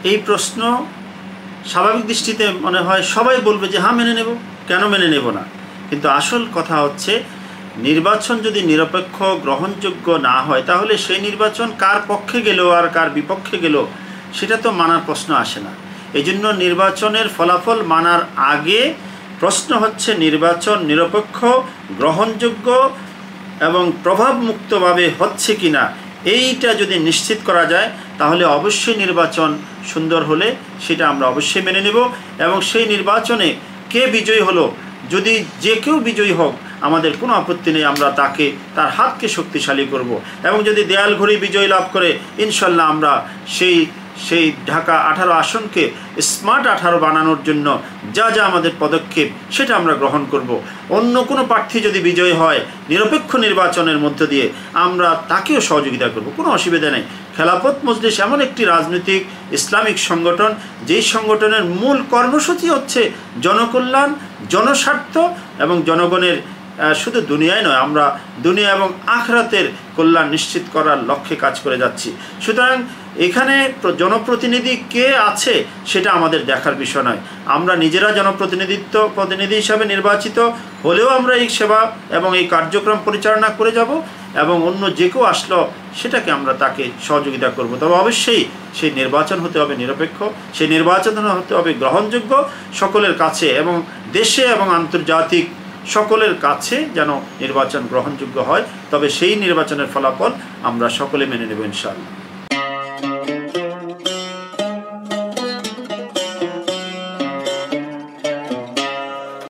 এই প্রশ্ন স্বাভাবিক দৃষ্টিতে মনে হয় সবাই বলবে যে হ্যাঁ মেনে নেব, কেন মেনে নেব না। কিন্তু আসল কথা হচ্ছে নির্বাচন যদি নিরপেক্ষ গ্রহণযোগ্য না হয় তাহলে সেই নির্বাচন কার পক্ষে গেল আর কার বিপক্ষে গেল সেটা তো মানার প্রশ্ন আসে না। এই জন্য নির্বাচনের ফলাফল মানার আগে প্রশ্ন হচ্ছে নির্বাচন নিরপেক্ষ, গ্রহণযোগ্য এবং প্রভাবমুক্তভাবে হচ্ছে কি না। এইটা যদি নিশ্চিত করা যায় তাহলে অবশ্যই নির্বাচন সুন্দর হলে সেটা আমরা অবশ্যই মেনে নেব। এবং সেই নির্বাচনে কে বিজয়ী হলো, যদি যে কেউ বিজয়ী হোক আমাদের কোনো আপত্তি নেই, আমরা তাকে তার হাতকে শক্তিশালী করব। এবং যদি দেয়াল ঘড়ি বিজয় লাভ করে ইনশাল্লাহ আমরা সেই ঢাকা 18 আসনকে স্মার্ট 18 বানানোর জন্য যা যা আমাদের পদক্ষেপ সেটা আমরা গ্রহণ করব। অন্য কোনো প্রার্থী যদি বিজয়ী হয় নিরপেক্ষ নির্বাচনের মধ্য দিয়ে আমরা তাকেও সহযোগিতা করব, কোনো অসুবিধা নেই। খেলাফত মজলিস এমন একটি রাজনৈতিক ইসলামিক সংগঠন যেই সংগঠনের মূল কর্মসূচি হচ্ছে জনকল্যাণ, জনস্বার্থ এবং জনগণের শুধু দুনিয়ায় নয়, আমরা দুনিয়া এবং আখিরাতের কল্যাণ নিশ্চিত করার লক্ষ্যে কাজ করে যাচ্ছি। সুতরাং এখানে জনপ্রতিনিধি কে আছে সেটা আমাদের দেখার বিষয় নয়। আমরা নিজেরা প্রতিনিধি হিসাবে নির্বাচিত হলেও আমরা এই সেবা এবং এই কার্যক্রম পরিচালনা করে যাব এবং অন্য যে কেউ আসলো সেটাকে আমরা তাকে সহযোগিতা করব। তবে অবশ্যই সেই নির্বাচন হতে হবে নিরপেক্ষ, সেই নির্বাচন হতে হবে গ্রহণযোগ্য সকলের কাছে এবং দেশে এবং আন্তর্জাতিক সকলের কাছে যেন নির্বাচন গ্রহণযোগ্য হয়। তবে সেই নির্বাচনের ফলাফল আমরা সকলে মেনে নেব ইনশাআল্লাহ।